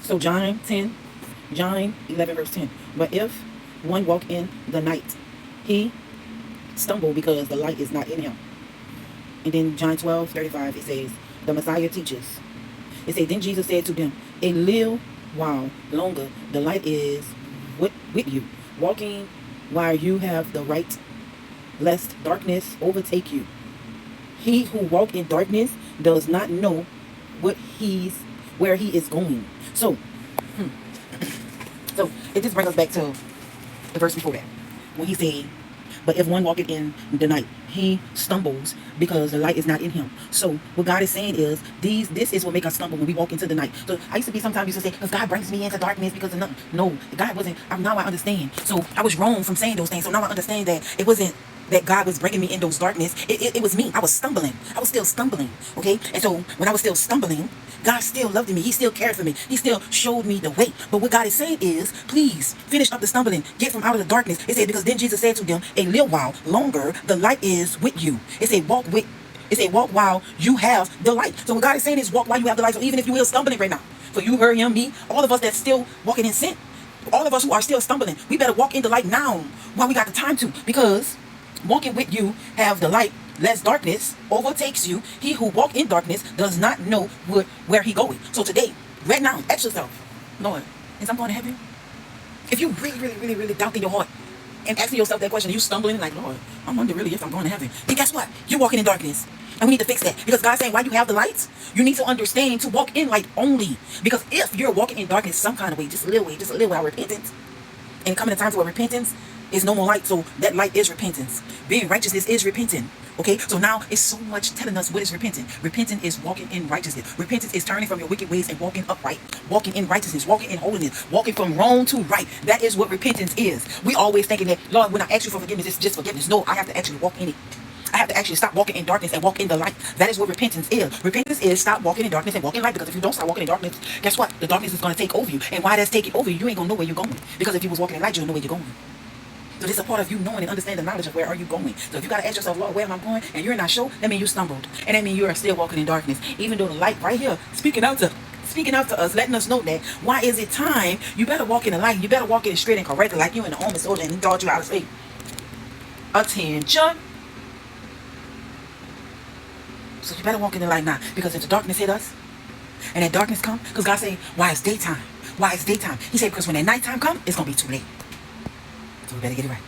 So John 11 verse 10. But if one walk in the night, he stumble because the light is not in him. And then John 12:35, it says, the Messiah teaches. It says, then Jesus said to them, a little while longer, the light is with you, walking while you have the right, lest darkness overtake you. He who walk in darkness does not know where he is going. So, so it just brings us back to the verse before that, when he said, but if one walketh in the night, he stumbles because the light is not in him. So what God is saying is, this is what make us stumble when we walk into the night. So I used to be, sometimes used to say, because God brings me into darkness because of nothing. No, God wasn't. Now I understand. So I was wrong from saying those things. So now I understand that it wasn't that God was bringing me in those darkness. It was me. I was stumbling. I was still stumbling. Okay? And so when I was still stumbling, God still loved me. He still cared for me. He still showed me the way. But what God is saying is, please finish up the stumbling. Get from out of the darkness. It said, because then Jesus said to them, a little while longer, the light is with you. It said, walk while you have the light. So what God is saying is, walk while you have the light. So even if you will stumbling right now, for you, her, him, me, all of us that's still walking in sin, all of us who are still stumbling, we better walk in the light now while we got the time to, because walking with you have the light, lest darkness overtakes you. He who walk in darkness does not know where he going. So today, right now, ask yourself, Lord, is I'm going to heaven? If you really doubt in your heart and asking yourself that question, you stumbling like, Lord, I wonder really if I'm going to heaven. Then guess what? You're walking in darkness. And we need to fix that. Because God's saying, while you have the lights, you need to understand to walk in light only. Because if you're walking in darkness some kind of way, just a little way of repentance, and coming to times where repentance is no more light, so that light is repentance. Being righteousness is repenting. Okay, so now it's so much telling us what is repenting. Repenting is walking in righteousness. Repentance is turning from your wicked ways and walking upright, walking in righteousness, walking in holiness, walking from wrong to right. That is what repentance is. We always thinking that, Lord, when I ask you for forgiveness, it's just forgiveness. No, I have to actually walk in it. I have to actually stop walking in darkness and walk in the light. That is what repentance is. Repentance is stop walking in darkness and walk in light. Because if you don't stop walking in darkness, guess what? The darkness is going to take over you. And why that's taking over you, you ain't going to know where you're going. Because if you was walking in light, you'll know where you're going. So this is a part of you knowing and understanding the knowledge of where are you going. So if you got to ask yourself, Lord, where am I going? And you're not sure, that means you stumbled. And that means you are still walking in darkness. Even though the light right here, speaking out to us, letting us know that, why is it time? You better walk in the light. You better walk in it straight and correct, like you in the home soldier and he taught you how to say, attention. So you better walk in the light now. Because if the darkness hit us, and that darkness come, because God say, why it's daytime? Why it's daytime? He said, because when that nighttime come, it's going to be too late. So we better get it right.